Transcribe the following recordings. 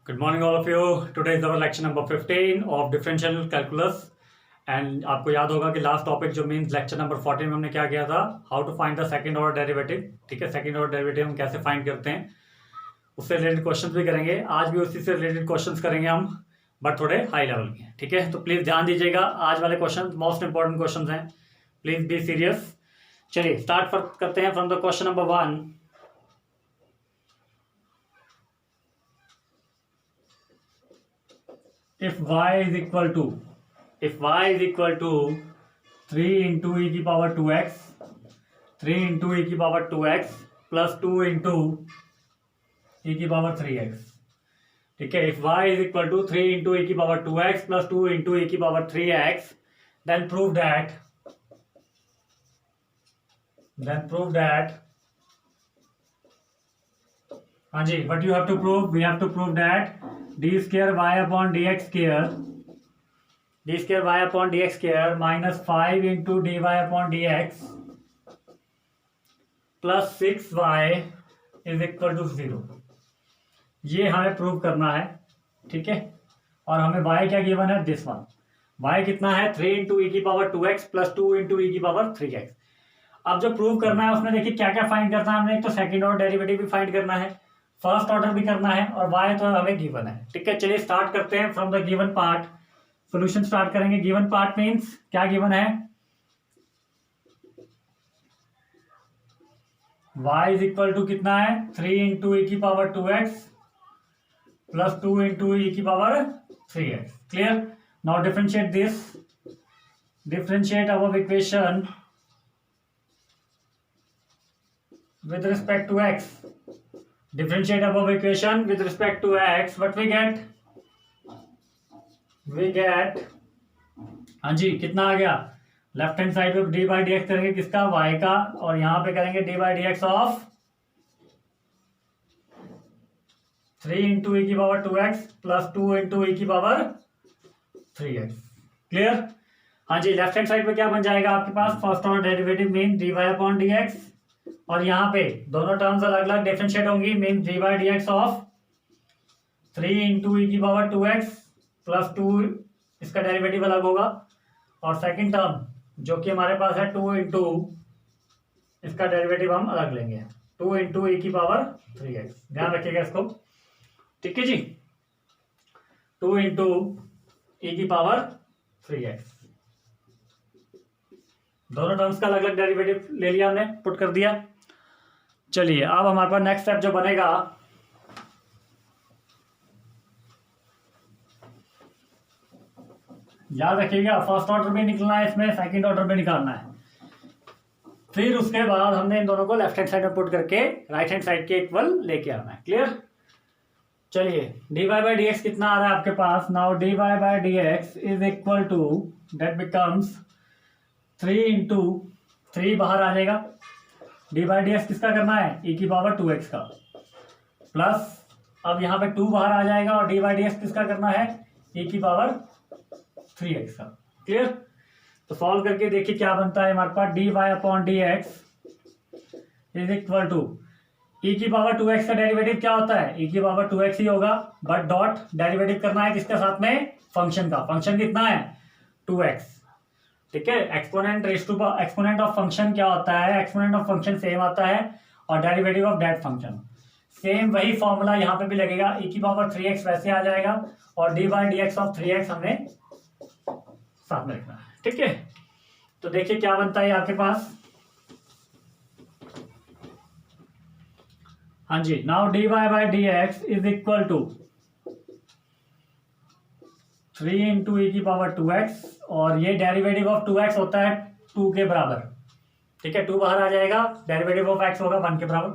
Good morning all of you. Today is our lecture number 15 of differential calculus and आपको याद होगा कि last topic जो means lecture number 14 में हमने क्या किया था, how to find the second order derivative. ठीक है, सेकंड ऑर्डर डेरिवेटिव हम कैसे फाइंड करते हैं, उससे रिलेटेड क्वेश्चंस भी करेंगे. आज भी उसी से रिलेटेड क्वेश्चंस करेंगे हम, बट थोड़े हाई लेवल के. ठीक है, तो प्लीज ध्यान दीजिएगा, आज वाले क्वेश्चन मोस्ट इंपॉर्टेंट क्वेश्चन हैं. Please be serious. चलिए स्टार्ट करते हैं from the question number 1. if y is equal to 3 into e की पावर 2x, 3 into e की power 2x plus 2 into e की पावर 3x. ठीक है, if y is equal to 3 into e की power 2x plus 2 into e की power 3x, then prove that हाँ जी, what you have to prove, we have to prove that d square y upon dx square minus 5 into dy upon dx plus 6y is equal to 0. ये हमें prove करना है. ठीक है, और हमें y क्या गिवन है, दिस वन. y कितना है, 3 इंटू ई की power 2x plus 2 into e की पावर 3x. अब जो प्रूव करना है उसमें देखिए क्या क्या फाइंड करना है हमने. एक तो सेकंड ऑर्डर डेरिवेटिव भी फाइंड करना है, फर्स्ट ऑर्डर भी करना है, और y तो हमें गिवन है. ठीक है, चलिए स्टार्ट करते हैं from the given part. Solution start करेंगे. गिवन पार्ट मींस क्या गिवन है, y इज इक्वल टू कितना है, 3 इंटू ई की power 2x plus 2 into e की power 3x. Clear. Now differentiate this, differentiate our equation with respect to x. Differentiate above equation with respect to x. What we get? We get हाँ जी, कितना आ गया, left hand side पे d by d x करेंगे किसका, y का, और यहाँ पे करेंगे d by d x of 3 into e की power 2x plus 2 into e की पावर 3x. क्लियर. हाँ जी, लेफ्ट हैंड साइड पे क्या बन जाएगा आपके पास, first order derivative mean d y upon d x, और यहाँ पे दोनों टर्म्स अलग अलग डिफरेंशिएट होंगी, mean d by d x of 3 into e की पावर 2x प्लस 2, इसका डेरिवेटिव अलग होगा, और सेकंड टर्म जो कि हमारे पास है 2 इंटू, इसका डेरिवेटिव हम अलग लेंगे, 2 इंटू ई की पावर 3x. ध्यान रखिएगा इसको. ठीक है जी, 2 इंटू ई की पावर 3x. दोनों टर्म्स का अलग अलग डेरिवेटिव ले लिया हमने, पुट कर दिया. चलिए अब हमारे पास नेक्स्ट स्टेप जो बनेगा, याद रखिएगा फर्स्ट ऑर्डर भी निकलना है इसमें, सेकंड ऑर्डर भी निकालना है. फिर उसके बाद हमने इन दोनों को लेफ्ट हैंड साइड में पुट करके राइट हैंड साइड के इक्वल लेके आना है. क्लियर. चलिए d y by d x कितना आ रहा है आपके पास. Now d y by d x is equal to, that becomes 3 into 3 बाहर आ जाएगा, डी बाई डी एक्स किसका करना है, ई की पावर 2x का, प्लस अब यहाँ पे 2 बाहर आ जाएगा, और डी बाई डी एक्स किसका करना है, ई की पावर 3x का. क्लियर. तो सॉल्व करके देखिए क्या बनता है हमारे पास, d y upon d x is equal to e की पावर 2x का डेरिवेटिव क्या होता है, ई की पावर 2x ही होगा, बट डॉट डेरिवेटिव करना है किसके साथ में, फंक्शन का. फंक्शन कितना है, 2x. ठीक है, exponent raise to exponent of function क्या होता है, एक्सपोनेंट ऑफ फंक्शन सेम आता है, और derivative of that function same. वही फॉर्मूला यहाँ पे भी लगेगा, ई की पावर 3x वैसे आ जाएगा, और d by d x of 3x हमने साथ में रखना है. ठीक है, तो देखिए क्या बनता है आपके पास. हाँ जी, now d y by d x is equal to 3 into e की पावर 2x, और ये डेरिवेटिव ऑफ 2x होता है 2 के बराबर. ठीक है, 2 बाहर आ जाएगा, डेरिवेटिव ऑफ x होगा 1 के बराबर.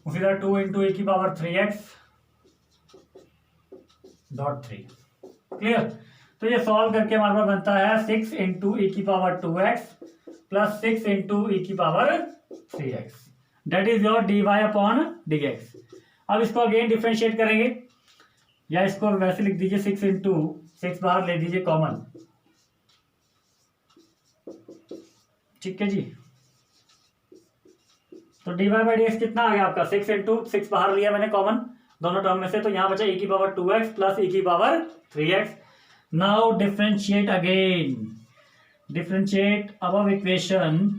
उसी तरह 2 इंटू ई की पावर 3x डॉट 3. क्लियर. तो ये सॉल्व करके हमारे पास बनता है 6 इंटू ई की power 2x plus 6 into e की power 3x. That is your d y upon d x. अब इसको अगेन डिफ्रेंशिएट करेंगे, या इसको वैसे लिख दीजिए 6 इंटू 6 बाहर ले दीजिए कॉमन. ठीक है जी, तो d y by d x कितना आ गया आपका, 6 इंटू 6 बाहर लिया मैंने कॉमन, दोनों टर्म में से, तो यहाँ बचा e की पावर 2x प्लस e की power 3x। Now differentiate again, differentiate above equation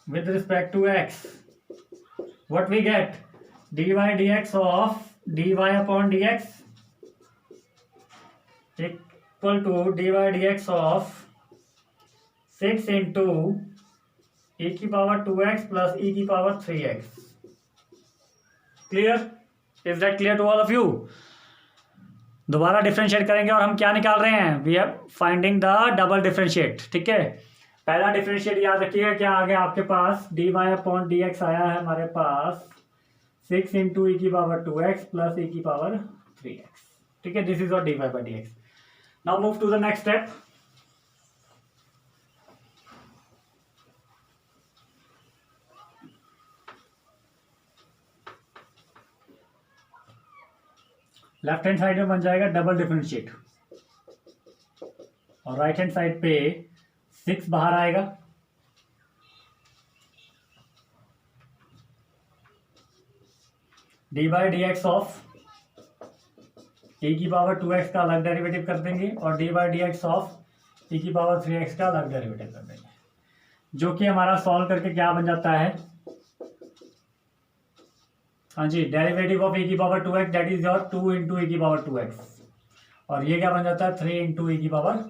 with respect to x. What we get? dy dx of dy upon dx equal to dy dx of 6 into e की power 2x plus e की power 3x. Clear? Is that clear to all of you? दोबारा differentiate करेंगे और हम क्या निकाल रहे हैं? We are finding the double differentiate. ठीक है, पहला डिफरेंशिएट याद रखिएगा क्या आ गया आपके पास, dy अपॉन dx आया है हमारे पास 6 इंटू ई की पावर 2x प्लस ई की पावर 3x। ठीक है, दिस इज और dy by dx। Now move to the next step. Left hand side में बन जाएगा डबल डिफरेंशिएट और राइट हैंड साइड पे 6 बाहर आएगा, d by d x of e की पावर 2x का अलग डेरिवेटिव कर देंगे और d by d x of e की पावर 3x का अलग डेरिवेटिव कर देंगे, जो कि हमारा सॉल्व करके क्या बन जाता है, हाँ जी, डेरिवेटिव ऑफ e की power 2x that is your 2 into e की पावर 2x, और ये क्या बन जाता है 3 इंटू ई की पावर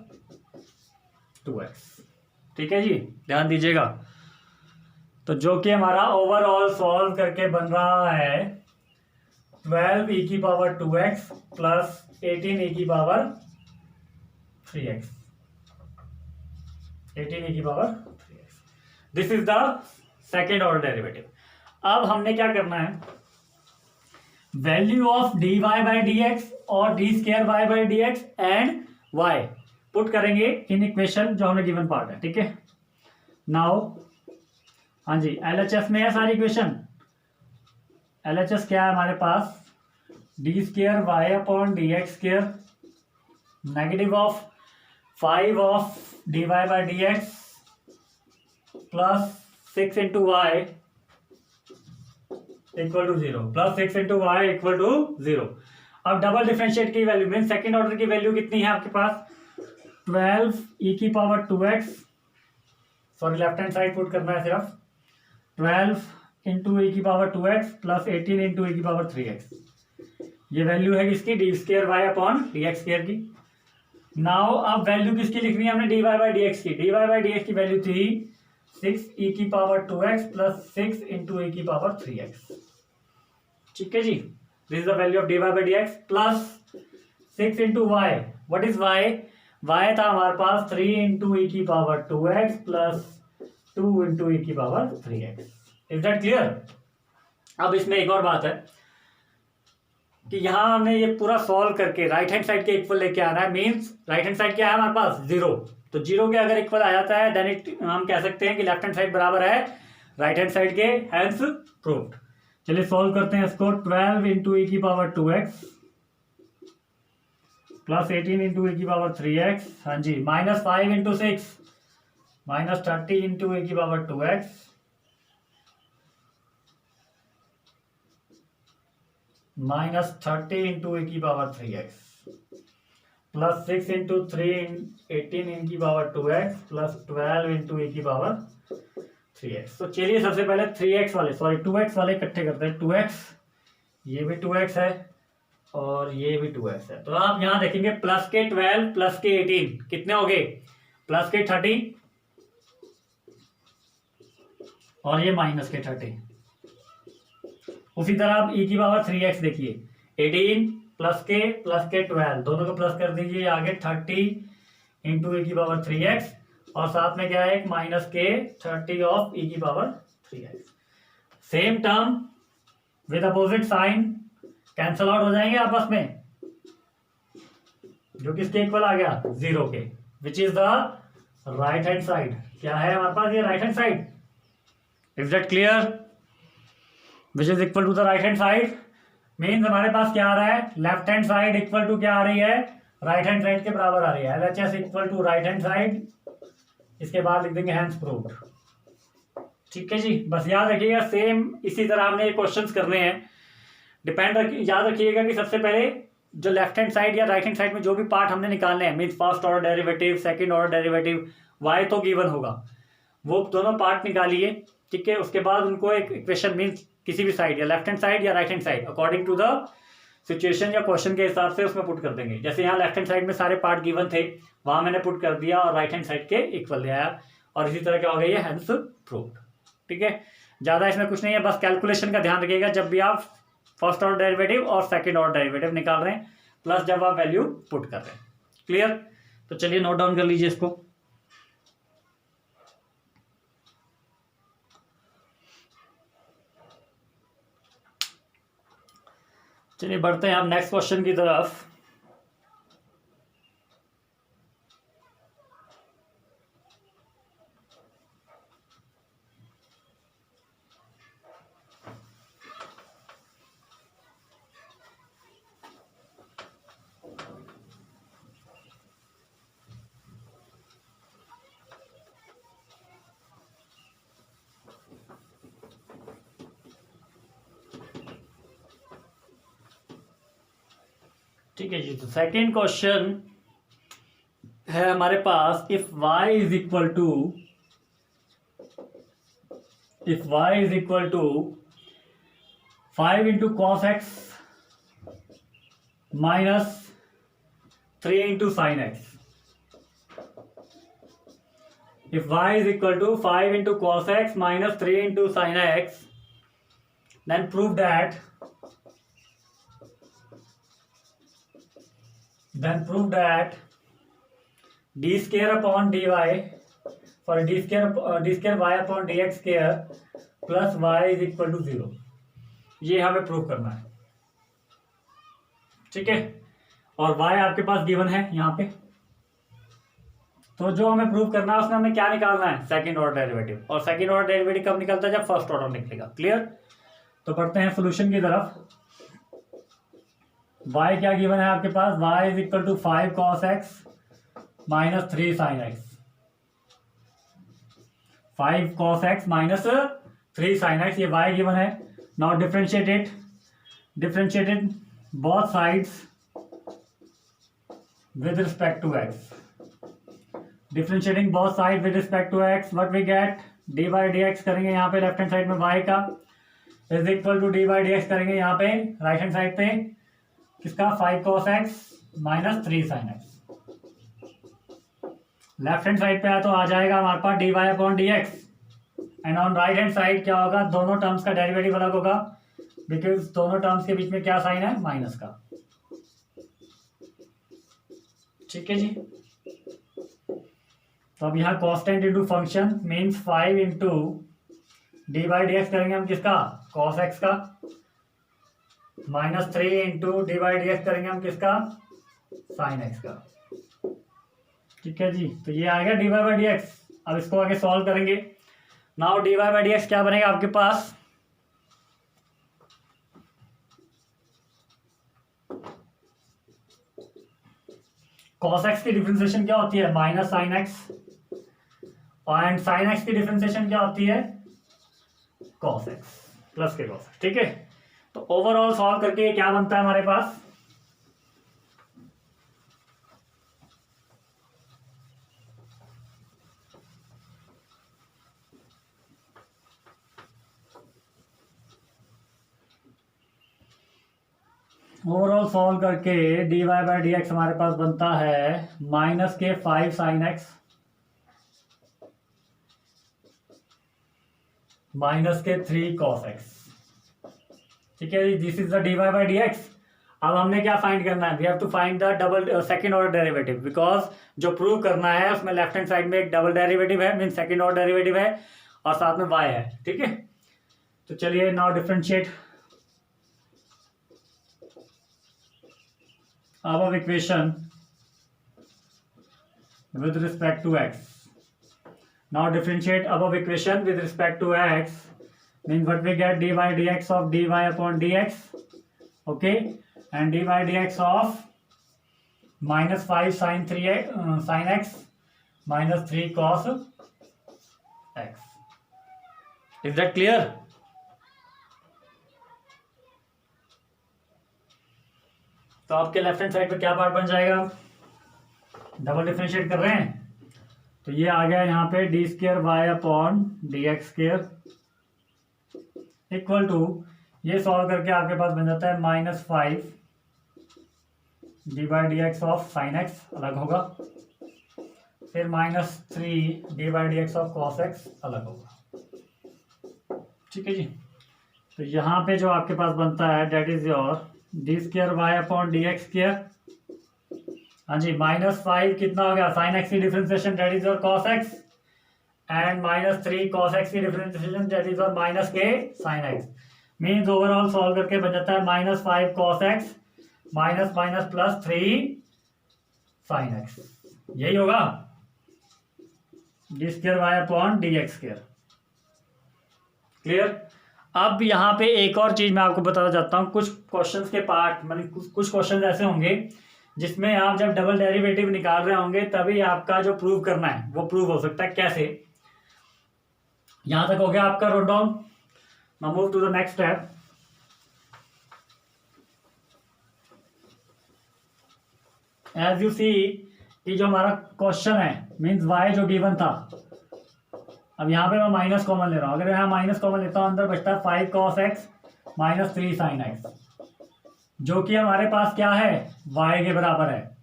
2x। ठीक है जी, ध्यान दीजिएगा। तो जो कि हमारा ओवरऑल सॉल्व करके बन रहा है 12 ई की पावर 2x प्लस 18 ई की पावर 3x, 18 ई की power 3x। This is the second order derivative. अब हमने क्या करना है, value of dy by d x और d square y by d x and y put करेंगे इन इक्वेशन जो हमें गिवन पार्ट है। ठीक है, नाउ हाँ जी, एलएचएस में है सारी इक्वेशन। एलएचएस क्या है हमारे पास, d square y upon d x square negative of 5 of d y by d x plus 6 into y equal to 0, plus 6 into y equal to 0। अब डबल डिफरेंशिएट की वैल्यू मीन सेकेंड ऑर्डर की value कितनी है आपके पास, 12 e की power 2x, sorry left hand side put करना है सिर्फ, 12 इंटू ई की power 2x plus 18 into e की पावर 3x। ये वैल्यू है किसकी, d square y upon d x square की। नाउ अब वैल्यू किसकी लिखनी है हमने, d y by d x की। D y by d x की वैल्यू थी 6 ई की power 2x plus 6 into e की पावर 3x। ठीक है जी, this is the value of d y by d x plus 6 into y. What is y, y था हमारे पास 3 इंटू ई की power 2x plus 2 into e की power 3x। Is that clear? अब इसमें एक और बात है कि यहाँ हमने ये पूरा सॉल्व करके राइट हैंड साइड के इक्वल लेके आना है, मीन्स राइट हैंड साइड क्या है हमारे पास 0, तो 0 के अगर इक्वल आ जाता है देन इट हम कह सकते हैं कि लेफ्ट हैंड साइड बराबर है राइट हैंड साइड के, हेंस प्रूव्ड। चलिए सॉल्व करते हैं इसको। 12 इंटू ई की power 2x plus 18 into e की पावर 3x, हाँ जी, minus 5 into 6 minus 30 into e की power 2x minus 30 into e की पावर 3x प्लस 6 इंटू 3 18 इन की power 2x plus 12 into e की पावर 3x। तो चलिए सबसे पहले 3x वाले, सॉरी 2x वाले इकट्ठे करते हैं। 2x, ये भी 2x है और ये भी 2x है। तो आप यहां देखेंगे प्लस के 12 प्लस के 18 कितने हो गए, प्लस के 30 और ये माइनस के 30। उसी तरह आप e की पावर 3x देखिए, 18 प्लस के 12 दोनों को प्लस कर दीजिए, आगे 30 इंटू ई की पावर 3x और साथ में क्या है एक माइनस के 30 ऑफ ई की power 3x। Same term with opposite sign cancel out हो जाएंगे आपस में, जो किसके इक्वल आ गया 0 के, which is the right hand side. क्या है हमारे पास, ये right hand side. Is that clear? Which is equal to the right hand side means हमारे पास क्या आ रहा है, left hand side equal to क्या आ रही है, राइट हैंड साइड के बराबर आ रही है। LHS equal to right hand side, इसके बाद लिख देंगे हैंस प्रूव्ड। ठीक है जी, बस याद रखिएगा सेम इसी तरह हमने क्वेश्चंस करने हैं। याद रखिएगा कि सबसे पहले जो लेफ्ट हैंड साइड या राइट हैंड साइड में जो भी पार्ट हमने निकालने हैं, means first order derivative, second order derivative, y तो गिवन होगा, वो दोनों पार्ट निकालिए। ठीक है, उसके बाद उनको एक इक्वेशन मीन्स किसी भी साइड या लेफ्ट हैंड साइड या right hand side according to the situation या क्वेश्चन के हिसाब से उसमें पुट कर देंगे। जैसे यहाँ लेफ्ट हैंड साइड में सारे पार्ट गिवन थे, वहां मैंने पुट कर दिया और राइट हैंड साइड के इक्वल ले आया, और इसी तरह क्या हो गई है, हेंस प्रूव्ड। ठीक है, ज्यादा इसमें कुछ नहीं है, बस कैलकुलेशन का ध्यान रखिएगा जब भी आप फर्स्ट ऑर्डर डेरिवेटिव और सेकंड ऑर्डर डेरिवेटिव निकाल रहे हैं, प्लस जब आप वैल्यू पुट कर रहे हैं। क्लियर? तो चलिए नोट डाउन कर लीजिए इसको। चलिए बढ़ते हैं हम नेक्स्ट क्वेश्चन की तरफ। ठीक है जी, तो सेकेंड क्वेश्चन है हमारे पास, if y is equal to 5 into cos x minus 3 into sine x. If y is equal to 5 into cos x minus 3 into sine x, then prove that d square upon dy d square y upon dx square plus y is equal to 0। ये हमें prove करना है। ठीक है, और y आपके पास given है यहाँ पे, तो जो हमें प्रूव करना है उसमें हमें क्या निकालना है, सेकंड ऑर्डर डेरिवेटिव। और सेकंड ऑर्डर डेरिवेटिव कब निकलता है, जब फर्स्ट ऑर्डर निकलेगा। क्लियर? तो पढ़ते हैं सोल्यूशन की तरफ। y क्या गिवन है आपके पास, y is equal to 5 cos x minus 3 sin x। 5 cos x minus 3 sin x, ये y गिवन है। Now differentiated both sides with respect to x। Differentiating both side with respect to x, what we get, dy dx करेंगे यहाँ पे left hand side में y का, is equal to dy dx करेंगे यहाँ पे right hand side पे किसका, 5 cos x minus 3 sin x। Left hand side पे है तो आ जाएगा हमारे पास dy upon dx, and on right hand side क्या होगा, दोनों टर्म्स का डेरिवेटिव अलग होगा, बिकॉज दोनों टर्म्स के बीच में क्या साइन है, माइनस का। ठीक है जी, तो अब यहाँ constant into function means 5 into dy dx करेंगे हम किसका, cos x का, माइनस 3 इंटू dy dx करेंगे हम किसका, साइन x का। ठीक है जी, तो ये आएगा dy बाई dx। अब इसको आगे सॉल्व करेंगे। नाउ dy बाई dx क्या बनेगा आपके पास, cos x की डिफरेंशिएशन क्या होती है, minus sine x, and sine x की डिफरेंशिएशन क्या होती है, cos x प्लस के cos x। ठीक है, तो ओवरऑल सॉल्व करके क्या बनता है हमारे पास, ओवरऑल सॉल्व करके dy बाई dx हमारे पास बनता है माइनस के 5 साइन x माइनस के 3 cos x। ठीक है जी, this is the dy by dx। अब हमने क्या फाइंड करना है, we have to find the double second order derivative, because जो प्रूव करना है उसमें लेफ्ट हैंड साइड में एक डबल डेरिवेटिव है, मीन सेकंड ऑर्डर डेरिवेटिव है, और साथ में y है। ठीक है, तो चलिए now differentiate above equation with respect to x. Now differentiate above equation with respect to x, means what we get, dy dx of dy upon dx, okay, and dy dx of minus 5 sin 3x sin x minus 3 cos x। Is that clear? तो आपके left hand side पे क्या part बन जाएगा? Double differentiate कर रहे हैं तो ये आ गया यहाँ पे d square y upon d x square equal to, ये सॉल्व करके आपके पास बन जाता है -5 d by d x of sine x अलग होगा, फिर -3 d by d x of cos x अलग होगा। ठीक है जी। तो यहाँ पे जो आपके पास बनता है that is your d square y upon d x square, हाँ जी, -5 कितना हो गया साइन एक्स की differentiation that is your cos x, and -3 cos x की differentiation that is your -k sine x. Means overall solve करके बन जाता है -5 कॉस एक्स +3 साइन एक्स, यही होगा d square y upon d x square. Clear? अब यहाँ पे एक और चीज मैं आपको बताना चाहता हूँ, कुछ क्वेश्चंस के पार्ट मतलब कुछ क्वेश्चंस ऐसे होंगे जिसमें आप जब डबल डेरिवेटिव निकाल रहे होंगे तभी आपका जो प्रूव करना है वो प्रूव हो सकता है। कैसे? यहां तक हो गया आपका note down. Now move to the next step. As you see कि जो हमारा क्वेश्चन है मीन्स वाई जो गिवन था, अब यहाँ पे मैं माइनस कॉमन ले रहा हूँ। अगर यहाँ माइनस कॉमन लेता हूँ अंदर बचता है 5 cos x -3 sin x, जो कि हमारे पास क्या है y के बराबर है,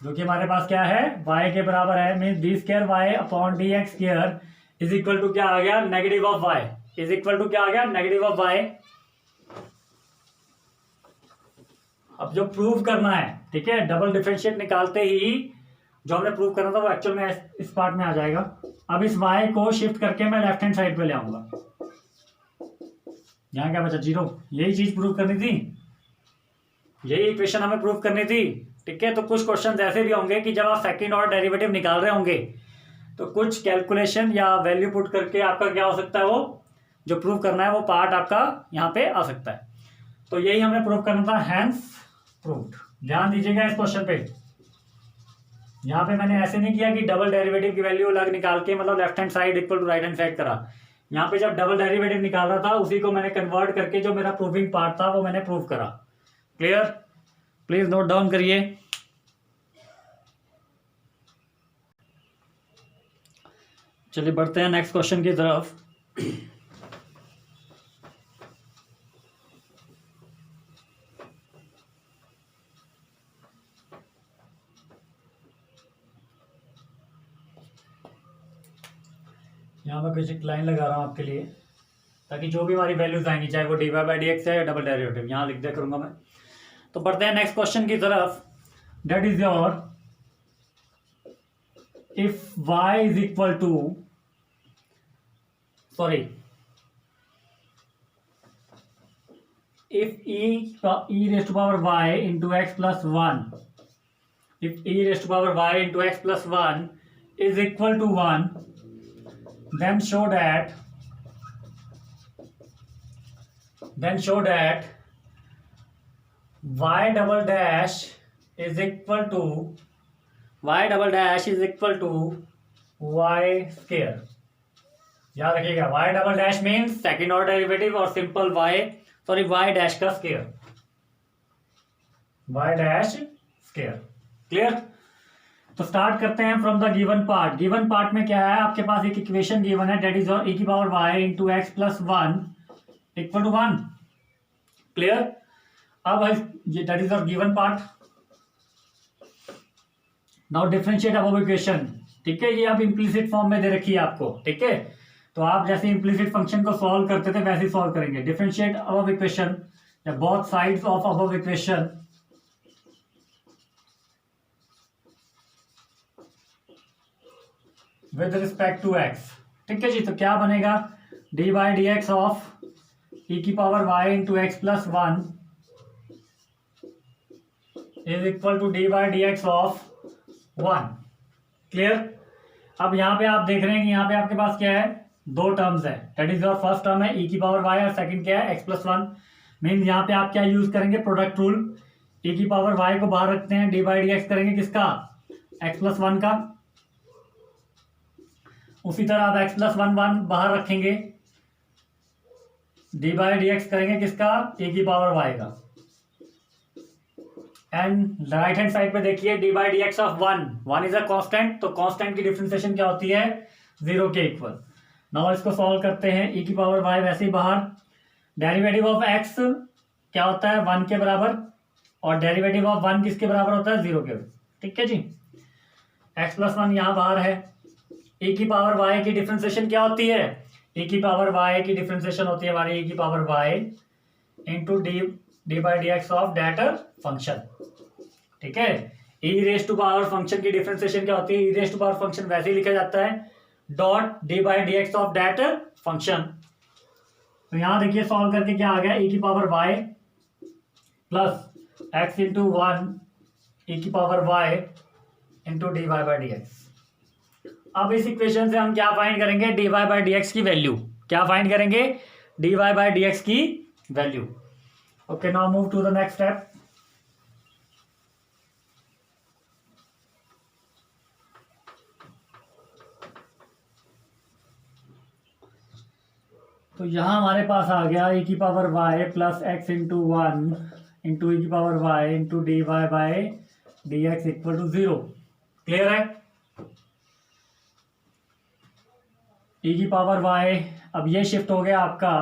जो कि हमारे पास क्या है y के बराबर है। Means d square y upon d x square is equal to क्या आ गया negative of y, is equal to क्या आ गया नेगेटिव ऑफ y। अब जो प्रूव करना है, ठीक है, डबल डिफरेंशिएट निकालते ही जो हमने प्रूव करना था वो एक्चुअल में इस पार्ट में आ जाएगा। अब इस y को शिफ्ट करके मैं लेफ्ट हैंड साइड पे ले आऊंगा। यहाँ क्या बचा 0, यही चीज प्रूव करनी थी, यही इक्वेशन हमें प्रूव करनी थी। ठीक है, तो कुछ क्वेश्चन ऐसे भी होंगे कि जब आप सेकंड ऑर्डर डेरिवेटिव निकाल रहे होंगे तो कुछ कैलकुलेशन या वैल्यू पुट करके आपका क्या हो सकता है, वो जो प्रूव करना है वो पार्ट आपका यहाँ पे आ सकता है। तो यही हमें प्रूव करना था, हैंस प्रूव्ड। ध्यान दीजिएगा इस क्वेश्चन पे। यहाँ पे मैंने ऐसे नहीं किया कि डबल डेरिवेटिव की वैल्यू अलग निकाल के मतलब left hand side equal to right hand side करा। यहाँ पे जब डबल डेरिवेटिव निकाल रहा था उसी को मैंने कन्वर्ट करके जो मेरा प्रूविंग पार्ट था वो मैंने प्रूव करा। क्लियर? प्लीज नोट डाउन करिए। चलिए बढ़ते हैं नेक्स्ट क्वेश्चन की तरफ। यहाँ मैं कुछ एक लाइन लगा रहा हूँ आपके लिए ताकि जो भी हमारी वैल्यूज आएंगी चाहे वो d y by d x है या डबल डेरिवेटिव, यहाँ लिख दिया करूंगा मैं। तो बढ़ते हैं नेक्स्ट क्वेश्चन की तरफ। That is your if y is equal to if e raised to power y into x plus 1, if e raised to power y into x plus 1 is equal to 1, then show that y double dash is equal to y square। याद रखिएगा y double dash means second order derivative और simple y dash का square, y dash square. Clear? तो start करते हैं from the given part. Given part में क्या है, आपके पास एक इक्वेशन गिवन है डेट इज e की power y into x plus 1 equal to 1। Clear? अब that is your given part. Now differentiate above equation. ठीक है, ये अब इम्प्लिसिट फॉर्म में दे रखी है आपको। ठीक है, तो आप जैसे इम्प्लिसिट फंक्शन को सॉल्व करते थे वैसे ही सॉल्व करेंगे। डिफरेंशिएट अबव इक्वेशन या both sides of above equation with respect to x. ठीक है जी, तो क्या बनेगा d by d x of e की power y into x plus 1 is equal to d by d x of 1। Clear? अब यहाँ पे आप देख रहे हैं कि यहाँ पे आपके पास क्या है, दो टर्म्स है। That is your first term है ई की पावर वाई और सेकंड क्या है एक्स प्लस 1। मीन यहाँ पे आप क्या यूज करेंगे, प्रोडक्ट रूल। ई की पावर वाई को बाहर रखते हैं, डी बाई डी एक्स करेंगे किसका, एक्स प्लस 1 का। उसी तरह आप एक्स प्लस 1 बाहर रखेंगे डी बाई डी एक्स करेंगे किसका, ए की पावर वाई का। एंड राइट हैंड साइड पे देखिए D by d x of one is a constant, तो कांस्टेंट की डिफरेंशिएशन क्या होती है, 0 के इक्वल। नाउ इसको सॉल्व करते हैं, e की पावर y वैसे ही बाहर, डेरिवेटिव ऑफ x क्या होता है 1 के बराबर, और डेरिवेटिव ऑफ 1 किसके बराबर होता है 0 के। ठीक है जी, x प्लस 1 यहाँ बाहर है। e की पावर y की डिफरेंशिएशन क्या होती है, e की पावर y की डिफरेंशिएशन होती है हमारी e की power y into d by d x of that function. ठीक है, e raise to power function की डिफरेंशिएशन क्या होती है, e raise to power function वैसे ही लिखा जाता है dot d by d x of that function. तो यहां देखिए सॉल्व करके क्या आ गया, e की power y plus x into 1 e की power y into d y by d x. अब इस इक्वेशन से हम क्या फाइंड करेंगे, d y by d x की वैल्यू। क्या फाइंड करेंगे, d y by d x की value. Okay, now move to the next step. तो यहां हमारे पास आ गया e की power y plus x into 1 into e की power y into d y by d x equal to 0। Clear है, e की पावर y, अब ये शिफ्ट हो गया आपका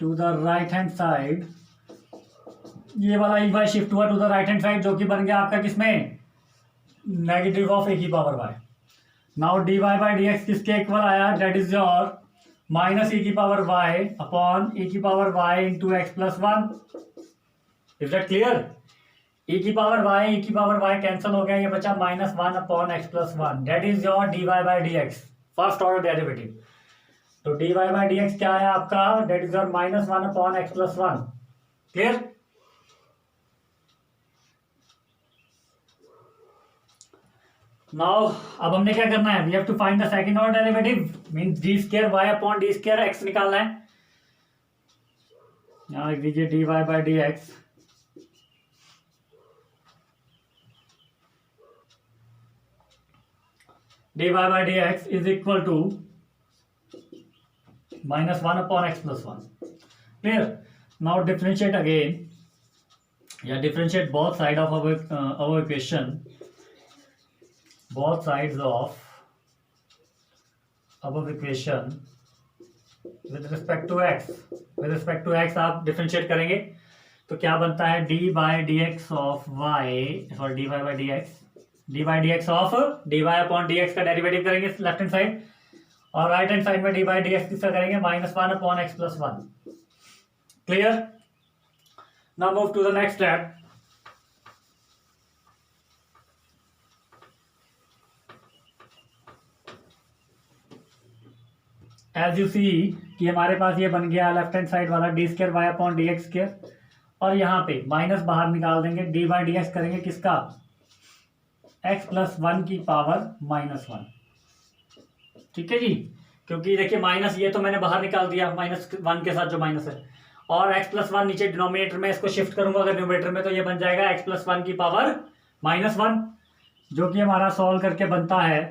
to the right hand side, ये वाला ई वाई शिफ्ट हुआ to the right hand side, जो कि बन गया आपका किसमें, नेगेटिव ऑफ e की power y। Now d y by d x किसके इक्वल आया, that is your minus e की पावर y अपॉन e की power y into x plus 1। Is that clear, e की पावर y कैंसिल हो गया, ये बचा -1 upon x plus 1, that is your d y by d x first order derivative. तो d y by d x क्या है आपका, that is your -1 upon x plus 1। Clear, now अब हमने क्या करना है, we have to find the second order derivative, means d square y upon d square x निकालना है। यहां लिख दीजिए d y by d x d y by d x is equal to -1 upon x plus 1। Clear, now differentiate again, या differentiate both side of our equation, both sides of above equation with respect to x। with respect to x आप differentiate करेंगे तो क्या बनता है, d by d x of y, sorry d y by d x, d by d x of d y upon d x का derivative करेंगे left hand side, और right hand side में डी बाई डी एक्स किसका करेंगे, -1 upon x plus 1। Clear, now move to the next step. As you see कि हमारे पास ये बन गया लेफ्ट हैंड साइड वाला d square y upon d x square, और यहाँ पे माइनस बाहर निकाल देंगे, डी बाई डी एक्स करेंगे किसका, एक्स प्लस 1 की पावर -1। ठीक है जी, क्योंकि देखिए माइनस ये तो मैंने बाहर निकाल दिया -1 के साथ जो माइनस है, और एक्स प्लस 1 नीचे डिनोमिनेटर में इसको शिफ्ट करूंगा अगर न्यूमरेटर में, तो ये बन जाएगा एक्स प्लस 1 की पावर -1, जो कि हमारा सॉल्व करके बनता है,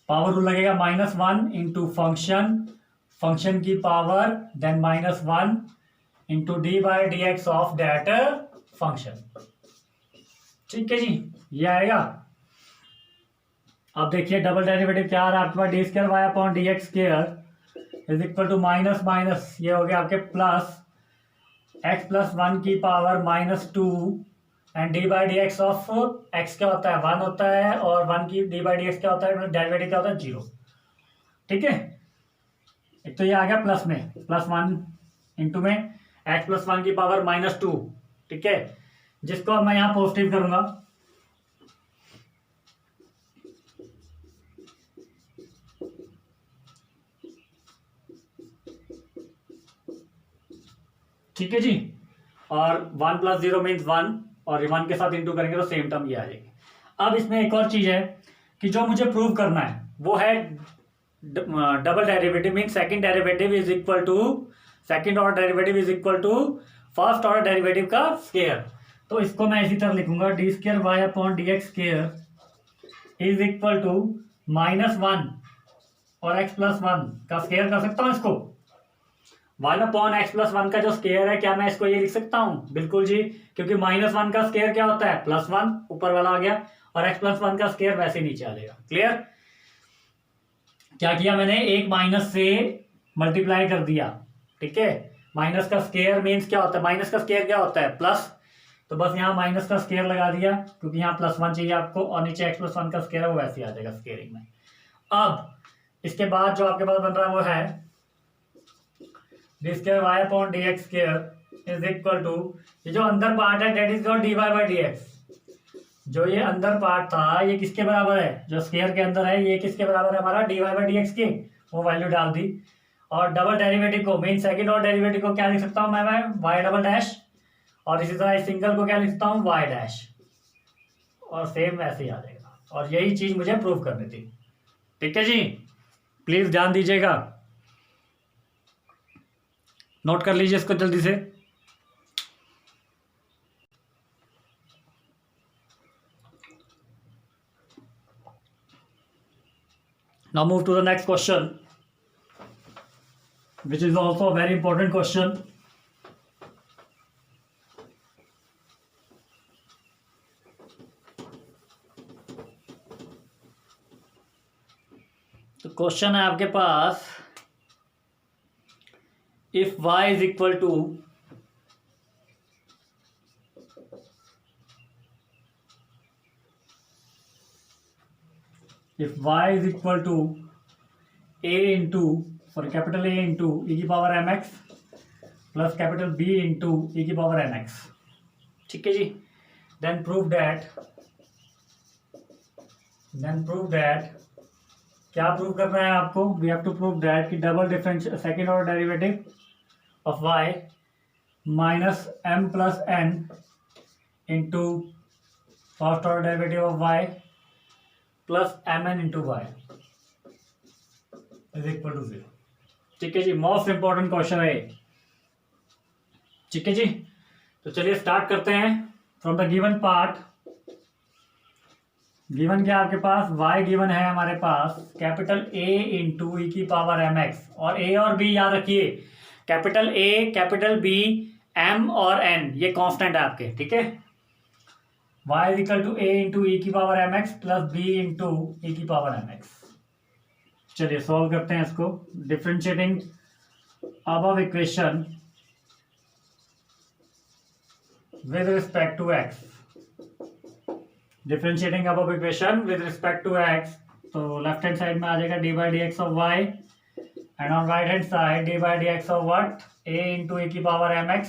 पावर रूल लगेगा -1 इंटू फंक्शन की power then -1 into d by d x of that function. ठीक है जी, ये आएगा। अब देखिए डबल डेरिवेटिव क्या आ रहा है आपके पास, d square y upon d x square is equal to minus minus, ये हो गया आपके प्लस एक्स प्लस 1 की power -2 and d by d x of x क्या होता है 1 होता है, और 1 की डी बाई डी एक्स क्या होता है, डेरिवेटिव क्या होता है 0। ठीक है, एक तो ये आ गया प्लस में, +1 इंटू में एक्स प्लस 1 की पावर -2। ठीक है, जिसको मैं यहाँ पॉजिटिव करूंगा, ठीक है जी, और 1 + 0 मीन्स 1, और 1 के साथ इंटू करेंगे तो सेम टर्म ये आ जाएगी। अब इसमें एक और चीज है कि जो मुझे प्रूव करना है वो है double derivative, mean second derivative is equal to, second order derivative is equal to first order derivative का स्क्वायर। तो इसको मैं इसी तरह लिखूंगा, d square y upon d x square is equal to -1 और x प्लस वन का square कर सकता हूँ इसको। 1/x+1 का जो स्क्वायर है, क्या मैं इसको ये लिख सकता हूँ? बिल्कुल जी, क्योंकि -1 का स्क्वायर क्या होता है? +1, ऊपर वाला आ गया, और x+1 का स्क्वायर वैसे नीचे आ जाएगा। क्लियर? क्या किया मैंने? एक माइनस से मल्टीप्लाई कर दिया, ठीक है। माइनस का स्क्वायर मीन्स क्या होता है? माइनस का स्क्वायर क्या होता है? प्लस। तो बस यहाँ माइनस का स्क्वायर लगा दिया, क्योंकि यहाँ +1 चाहिए आपको, और नीचे x+1 का स्क्वायर है वो वैसे ही आ जाएगा स्क्वायरिंग में। अब इसके बाद जो आपके पास बन रहा है वो है d²y/dx² इज इक्वल टू, ये जो अंदर पार्ट है डेट इज कॉल्ड dy/dx। जो ये अंदर पार्ट था ये किसके बराबर है? जो स्क्वायर के अंदर है ये किसके बराबर है हमारा? dy/dx के। वो वैल्यू डाल दी, और डबल डेरिवेटिव को, मीन सेकंड ऑर्डर डेरिवेटिव को क्या लिख सकता हूँ मैं? y डबल डैश, और इसी तरह सिंगल को क्या लिख सकता हूँ? y डैश, और सेम वैसे ही आ जाएगा। और यही चीज मुझे प्रूव करनी थी, ठीक है जी। प्लीज ध्यान दीजिएगा, नोट कर लीजिए इसको जल्दी से। Now move to the next question, which is also a very important question. तो क्वेश्चन है आपके पास, if y is equal to if y is equal to a into, sorry, capital A into e की power mx plus capital B into e की power mx, ठीक है जी। then prove that क्या प्रूव करना है आपको? We have to prove that कि double differential second order derivative of y minus m plus n into first order derivative of y plus mn into y is equal to 0, ठीक है जी। Most important question है, ठीक है जी। तो चलिए start करते हैं from the given part. Given क्या आपके पास? y गिवन है हमारे पास कैपिटल A इंटू ई की पावर mx, और a और b याद रखिए, capital A, capital B, m और n ये कांस्टेंट है आपके, ठीक है। y is equal to a into e की power mx plus b into e की पावर mx। चलिए सॉल्व करते हैं इसको। Differentiating above equation with respect to x, differentiating above equation with respect to x, तो लेफ्ट हैंड साइड में आ जाएगा d/dx of y, and on right hand side d/dx of what? a into e की power mx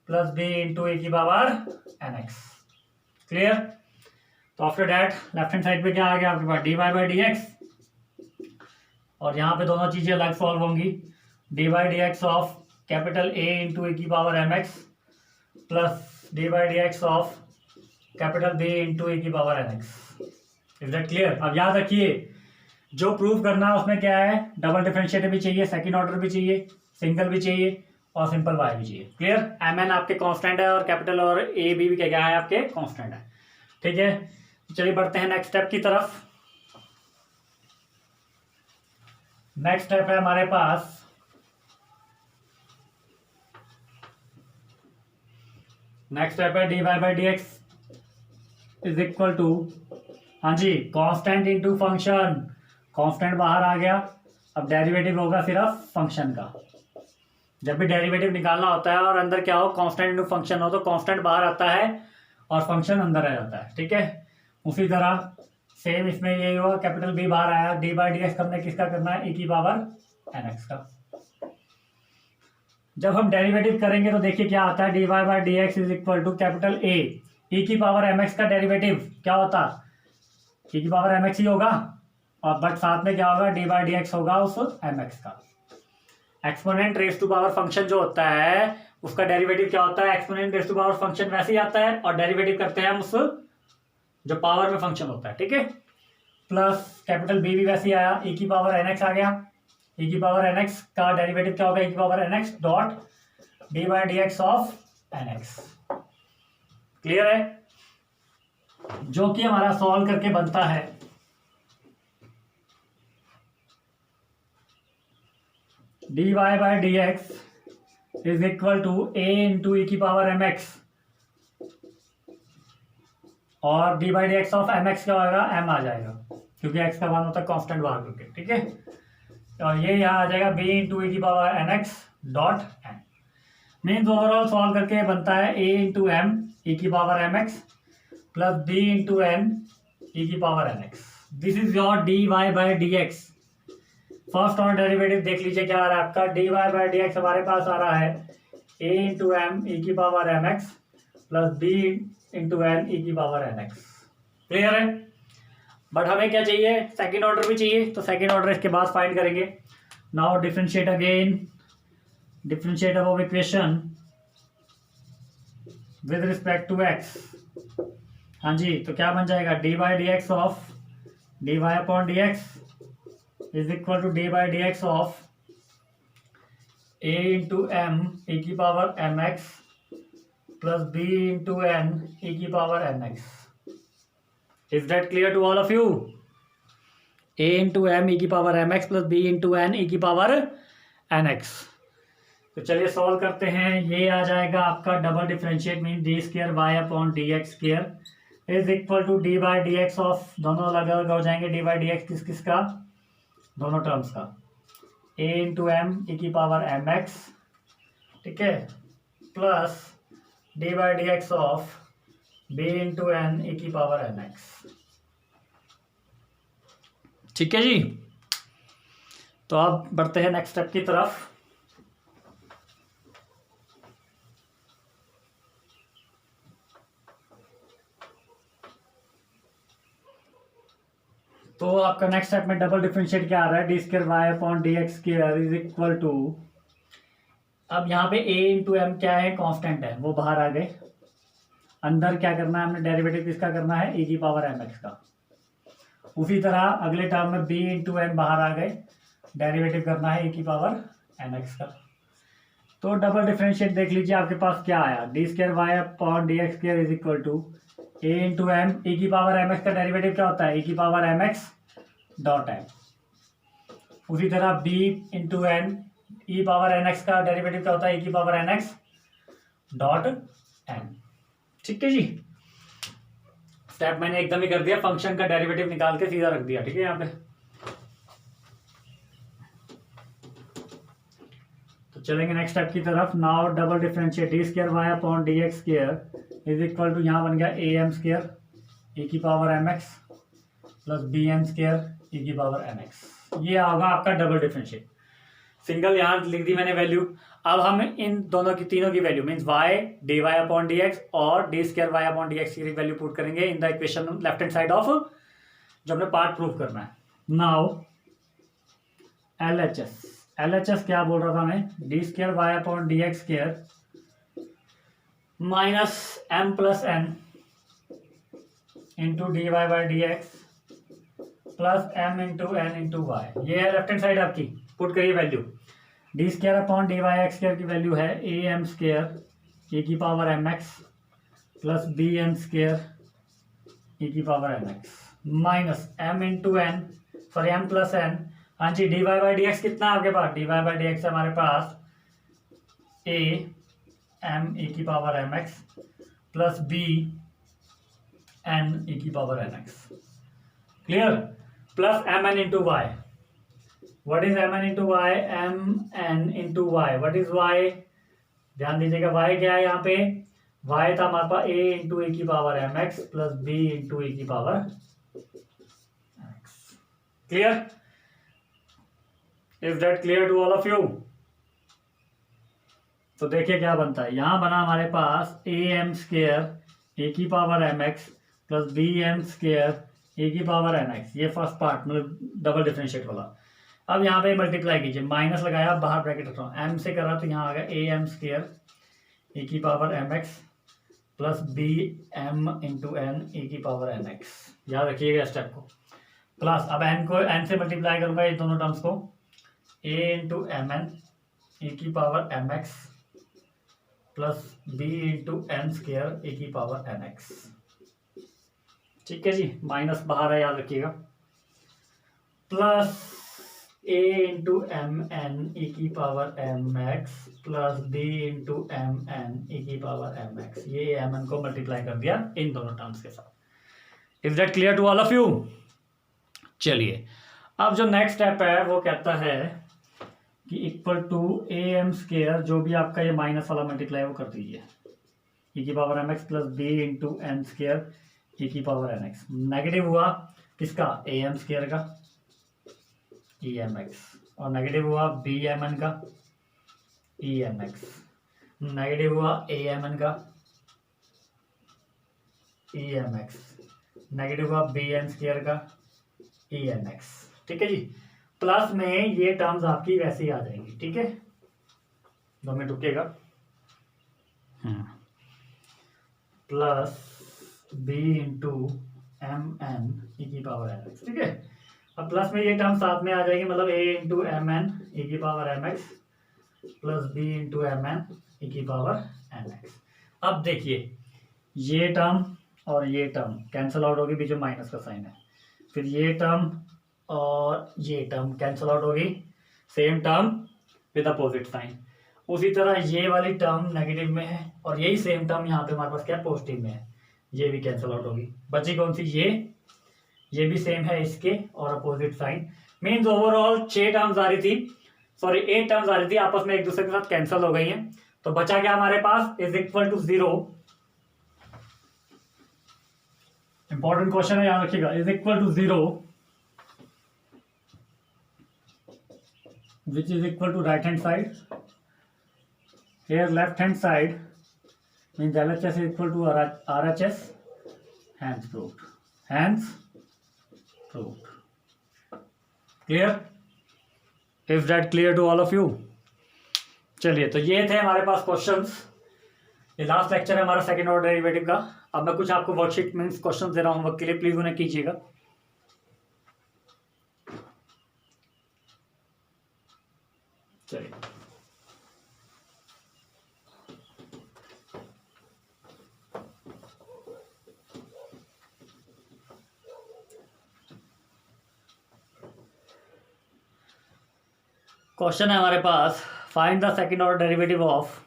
plus b into e की power nx। Clear? तो after that left hand side पे क्या आ गया आपके पास? dy/dx, और यहाँ पे दोनों चीजें अलग सॉल्व होंगी। dy/dx of capital A into e की power mx plus dy/dx of capital B into e की power nx। Is that clear? अब याद रखिए, जो प्रूव करना है उसमें क्या है? डबल डिफरेंशिएटर भी चाहिए, सेकंड ऑर्डर भी चाहिए, सिंगल भी चाहिए, और सिंपल y भी चाहिए। क्लियर? mn आपके कांस्टेंट है, और कैपिटल और a b भी क्या है आपके? कांस्टेंट है, ठीक है। चलिए बढ़ते हैं नेक्स्ट स्टेप की तरफ। नेक्स्ट स्टेप है हमारे पास, नेक्स्ट स्टेप है dy/dx इज इक्वल टू, हाँ जी, कांस्टेंट इनटू फंक्शन। कांस्टेंट बाहर आ गया, अब डेरिवेटिव होगा सिर्फ फंक्शन का। जब भी डेरिवेटिव निकालना होता है और अंदर क्या हो? कांस्टेंट इनटू फंक्शन हो, तो कांस्टेंट बाहर आता है और फंक्शन अंदर आ जाता है, ठीक है। उसी तरह सेम इसमें यही होगा, कैपिटल B बाहर आया, d/dx हमने किसका करना है? e की पावर nx का। जब हम डेरिवेटिव करेंगे तो देखिए क्या आता है? dy/dx is equal to capital A, e की पावर mx का डेरिवेटिव क्या होता? e की पावर mx ही होगा, और बट साथ में क्या होगा? d/dx होगा उस mx का। Exponent raise to power function जो होता है उसका डेरिवेटिव क्या होता है? Exponent raise to power function वैसे ही आता है, और डेरिवेटिव करते हैं हम उस जो पावर में फंक्शन होता है, ठीक है। प्लस कैपिटल B भी वैसे ही आया, e की पावर nx आ गया, e की पावर nx का डेरिवेटिव क्या होगा? e की power nx dot d/dx of nx। Clear है? जो कि हमारा सॉल्व करके बनता है d y by d x is equal to a into e की पावर एम एक्स, और d by d x of m x क्या होगा, एम आ जाएगा क्योंकि एक्स का मान होता है कॉन्स्टेंट बाहर करके, ठीक है। और ये यहाँ आ जाएगा बी इंटू ई की power n x dot n. Means overall solve करके बनता है ए इंटू एम ई की power m x plus b into n e की power n x. This is your d y by d x. First order derivative देख लीजिए क्या आ रहा है आपका, d y by d x हमारे पास आ रहा है ए इंटू एम ई की power m x plus b into n e की पावर एन एक्स। क्लियर है। बट हमें क्या चाहिए, सेकेंड ऑर्डर भी चाहिए, तो सेकेंड ऑर्डर इसके बाद फाइंड करेंगे। Now differentiate again, differentiate above equation with respect to x. हाँ जी, तो क्या बन जाएगा, d by d x of d y upon d x is equal to d by d x of a into m e की power m x plus b into n e की power n x. Is that clear to all of you? A into m e की power m x plus b into n e की power n x. तो चलिए solve करते हैं। ये आ जाएगा आपका double differentiate mean d square y upon d x square is equal to d by d x of, दोनों अलग अलग हो जाएंगे, डी बाई डी एक्स किस किस का, दोनों टर्म्स का, ए इंटू एम ई की पावर एम एक्स, ठीक है, plus d by d x of b into n e की पावर एन एक्स। ठीक है जी। तो अब बढ़ते हैं नेक्स्ट स्टेप की तरफ। तो आपका नेक्स्ट स्टेप में डबल डिफरेंशिएट क्या आ रहा है, d square y upon d x square is equal to, अब यहाँ पे ए इंटू एम क्या है, कांस्टेंट है, वो बाहर आ गए। अंदर क्या करना है, हमने डेरिवेटिव किसका करना है, ई की पावर एम एक्स का। उसी तरह अगले टर्म में बी इंटू एन बाहर आ गए, डेरिवेटिव करना है ई की पावर एन एक्स का। तो डबल डिफरेंशिएट देख लीजिए आपके पास क्या आया, d square y upon d x square is equal to a into m e की पावर एम एक्स का डेरिवेटिव क्या होता है, ई की power m x dot n. उसी तरह b into n e power n x का derivative क्या होता है, ई की power n x dot n. ठीक है जी। स्टेप मैंने एकदम ही कर दिया, फंक्शन का डेरिवेटिव निकाल के सीधा रख दिया, ठीक है यहाँ पे। तो चलेंगे नेक्स्ट स्टेप की तरफ। Now double differentiate d square y upon d x square is equal to, यहाँ बन गया ए एम स्क्र ई की power m x plus b m square e की पावर एम एक्स। ये होगा आपका डबल डिफरेंशिएट। सिंगल यहाँ लिख दी मैंने वैल्यू। अब हम इन दोनों की, तीनों की value means y d y upon d x और d square y upon d x की वैल्यू पुट करेंगे in the equation left hand side of, जो हमने पार्ट प्रूव करना है। नाउ एल एच एस क्या बोल रहा था मैं, d square y upon d x square minus m plus n into d y by d x plus m into n into y. ये है लेफ्ट हैंड साइड आपकी, पुट करिए value. D square upon d y x square की value है a m square e की power m x plus b m square e की power m x minus m into n, sorry m plus N. हाँ जी, d y by d x कितना है आपके पास, d y by d x हमारे पास ए एम ई की power m x plus b n e की power n x. Clear. Plus m n into y. What is m n into y, m n into y. What is y, ध्यान दीजिएगा Y क्या है यहाँ पे, Y था हमारे पास ए इंटू ई की power m x plus b into e की power x. Clear. Is that clear to all of you? तो देखिए क्या बनता है, यहां बना हमारे पास ए एम स्क्र ए की power m x plus b m square a की पावर एन एक्स। ये फर्स्ट पार्ट मतलब डबल डिफरेंशिएट वाला। अब यहाँ पे मल्टीप्लाई कीजिए, माइनस लगाया, बाहर ब्रैकेट रख रहा हूँ, एम से कर रहा तो यहाँ आ गया ए एम स्क्र ए की power m x plus b m into n a की पावर एन एक्स। याद रखिएगा स्टेप को। प्लस अब एन को एन से मल्टीप्लाई करूंगा ये दोनों टर्म्स को, a into m n a की power m x plus b into n square a की पावर एन एक्स। ठीक है जी, माइनस बाहर है, याद रखिएगा। Plus a into m n e की power m x plus b into m n e की पावर एम एक्स, ये एम एन को मल्टीप्लाई कर दिया इन दोनों टर्म्स के साथ। Is that clear to all of you? चलिए अब जो नेक्स्ट स्टेप है वो कहता है कि equal to a m square, जो भी आपका ये माइनस वाला मल्टीप्लाई वो कर दीजिए, ई की power m x plus b into n square e की पावर एन एक्स। नेगेटिव हुआ किसका? ए एम स्केयर का, ई एम एक्स, और नेगेटिव हुआ बी एम एन का, ई एम एक्स, नेगेटिव हुआ ए एम एन का, ई एम एक्स, नेगेटिव हुआ बी एन स्केयर का, ई एम एक्स। ठीक है जी, प्लस में ये टर्म्स आपकी वैसे ही आ जाएंगी। ठीक है, 2 मिनट रुकिएगा। Plus b into m n e की पावर एम एक्स। ठीक है, अब प्लस में ये टर्म साथ में आ जाएगी, मतलब a into m n e की power m x plus b into m n e की पावर एम एक्स। अब देखिए ये टर्म और ये टर्म कैंसिल आउट होगी, बीच में माइनस का साइन है, फिर ये टर्म और ये टर्म कैंसिल आउट होगी, same term with opposite sign. उसी तरह ये वाली टर्म नेगेटिव में है और यही सेम टर्म यहाँ पे हमारे पास क्या पॉजिटिव में है, ये भी कैंसिल आउट होगी। बची कौन सी? ये भी सेम है इसके और opposite sign. Means overall 6 terms आ रही थी, सॉरी 8 टर्म्स आ रही थी, आपस में एक दूसरे के साथ कैंसिल हो गई हैं। तो बचा क्या हमारे पास? Is equal to 0। Important question है, याद रखिएगा। Is equal to 0 which is equal to right hand side. Here left hand side means LHS is equal to RHS. Hence proved. Hence proved. Clear? Is that clear to all of you? चलिए, तो ये थे हमारे पास questions. ये last lecture है हमारा second order derivative का। अब मैं कुछ आपको वर्कशीट मीन्स क्वेश्चन दे रहा हूँ, होमवर्क के लिए, प्लीज उन्हें कीजिएगा। चलिए, क्वेश्चन है हमारे पास, find the second order derivative of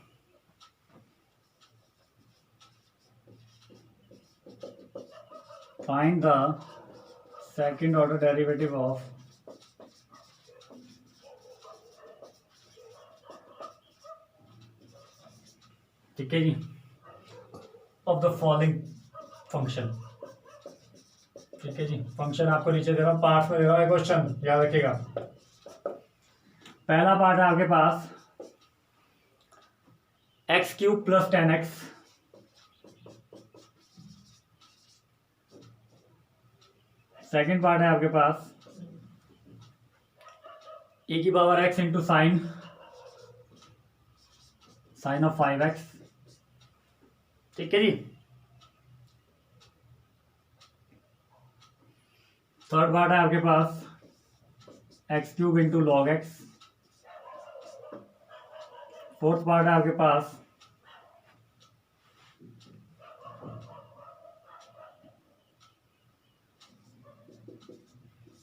ठीक है जी, ऑफ द फॉलोइंग फंक्शन। ठीक है जी, फंक्शन आपको नीचे दे रहा हूँ, पार्ट्स में दे रहा हूँ क्वेश्चन, याद रखिएगा। पहला पार्ट है आपके पास x cube plus 10x, second part है आपके पास e की power x into sine of 5x। ठीक है जी, थर्ड पार्ट है आपके पास x cube into log x. Fourth part है आपके पास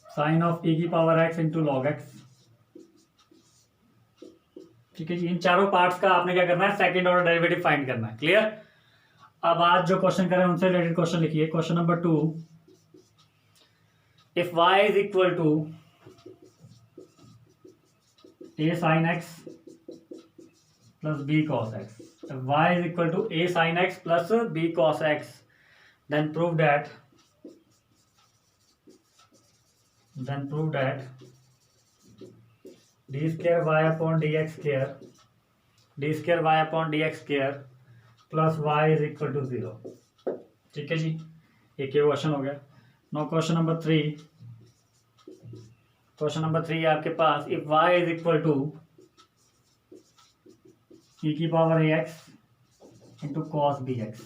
साइन ऑफ e की power x into log x. ठीक है जी, इन चारों पार्ट्स का आपने क्या करना है? सेकंड ऑर्डर डेरिवेटिव फाइंड करना है। क्लियर? अब आज जो क्वेश्चन करें उनसे रिलेटेड क्वेश्चन लिखिए। Question number 2, if y is equal to a sin x plus b cos x, if y is equal to a sin x plus b cos x, then prove that d square y upon dx square plus y is equal to 0। ठीक है जी, एक ये question हो गया। No question number 3, है आपके पास, if y is equal to e की power ax into cos b x,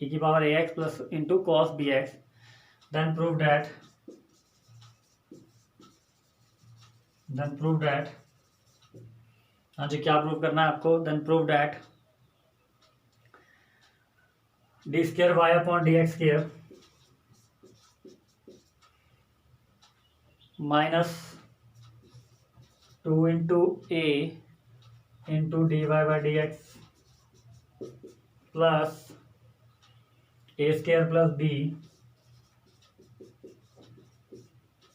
e की power ax plus into cos b x, then prove that हाँ जी, क्या प्रूव करना है आपको? Then prove that d square y upon d x square minus 2 into a into d y by d x plus a square plus b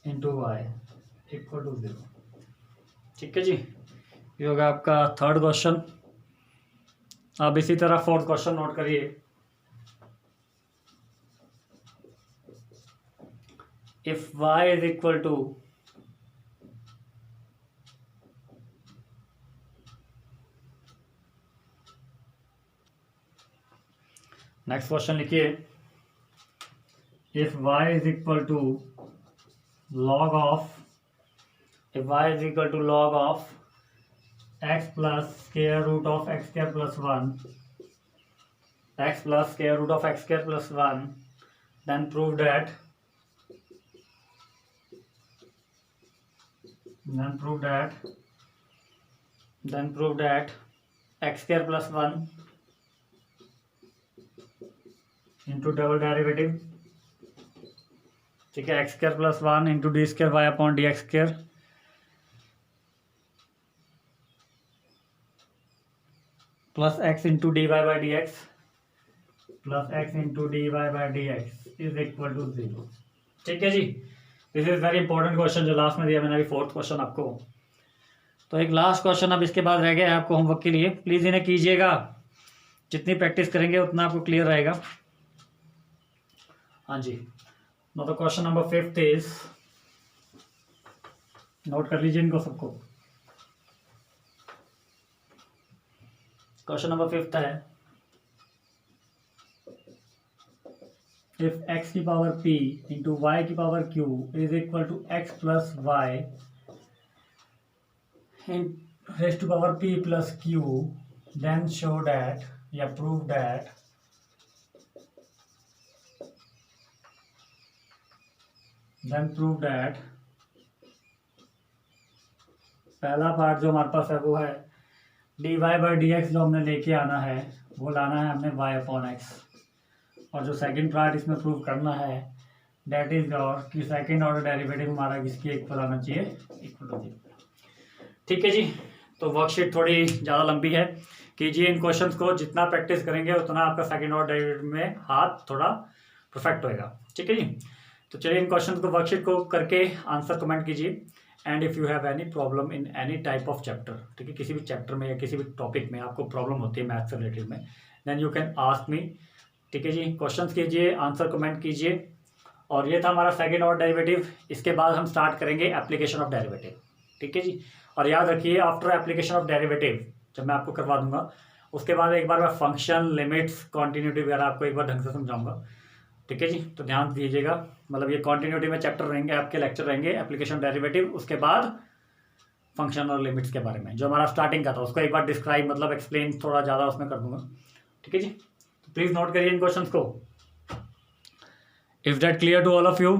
into y equal to 0। ठीक है जी, ये होगा आपका थर्ड क्वेश्चन। अब इसी तरह फोर्थ क्वेश्चन नोट करिए। If y is equal to next question लिखिए, if y is equal to log of, if y is equal to log of x plus square root of x square plus 1, x plus square root of x square plus 1, then prove that x square plus 1 into double derivative, ठीक है, x square plus 1 into d square y upon d x square plus x into d y by d x plus x into d y by d x is equal to 0। ठीक है जी, this is very important question जो last में दिया मैंने अभी, fourth question आपको। तो एक लास्ट क्वेश्चन अब इसके बाद रह गया है आपको होमवर्क के लिए, प्लीज़ इन्हें कीजिएगा, जितनी प्रैक्टिस करेंगे उतना आपको क्लियर रहेगा। हाँ जी, Now the question number 5 is, note कर लीजिए इनको सबको। क्वेश्चन नंबर 5 है, इफ x की पावर p इंटू वाई की power q is equal to x plus y raise to power p plus q, then show that या prove that पहला part जो हमारे पास है वो है d y by d x, जो हमने लेके आना है वो लाना है हमने वाई अपॉन एक्स, और जो सेकंड पार्ट इसमें प्रूव करना है डेट इज और कि सेकंड ऑर्डर डेरिवेटिव हमारा किसकी इक्वल आना चाहिए, इक्वल टू 0। ठीक है जी, तो वर्कशीट थोड़ी ज़्यादा लंबी है, कीजिए इन क्वेश्चंस को, जितना प्रैक्टिस करेंगे उतना आपका सेकंड ऑर्डर डेरिवेटिव में हाथ थोड़ा परफेक्ट होएगा। ठीक है जी, तो चलिए इन क्वेश्चन को वर्कशीट को करके आंसर कमेंट कीजिए। And if you have any problem in any type of chapter, ठीक है, किसी भी चैप्टर में या किसी भी टॉपिक में आपको प्रॉब्लम होती है मैथ से रिलेटेड में, then you can ask me. ठीक है जी, क्वेश्चंस कीजिए, आंसर कमेंट कीजिए। और ये था हमारा सेकेंड ऑर्डर डेरिवेटिव। इसके बाद हम स्टार्ट करेंगे एप्लीकेशन ऑफ डेरिवेटिव। ठीक है जी, और याद रखिए आफ्टर एप्लीकेशन ऑफ डेरिवेटिव जब मैं आपको करवा दूंगा उसके बाद एक बार मैं फंक्शन, लिमिट्स, कॉन्टिन्यूटी वगैरह आपको एक बार ढंग से समझाऊंगा। ठीक है जी, तो ध्यान दीजिएगा, मतलब ये कॉन्टिन्यूटी में चैप्टर रहेंगे, आपके लेक्चर रहेंगे एप्लीकेशन डेरिवेटिव, उसके बाद फंक्शन और लिमिट्स के बारे में जो हमारा स्टार्टिंग का था उसको एक बार डिस्क्राइब, मतलब एक्सप्लेन थोड़ा ज़्यादा उसमें कर दूंगा। ठीक है जी, तो प्लीज़ नोट करिए इन क्वेश्चंस को। If that clear to all of you.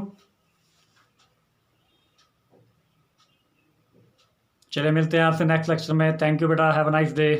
चलिए मिलते हैं आपसे नेक्स्ट लेक्चर में। थैंक यू बेटा, हैव अ नाइस डे।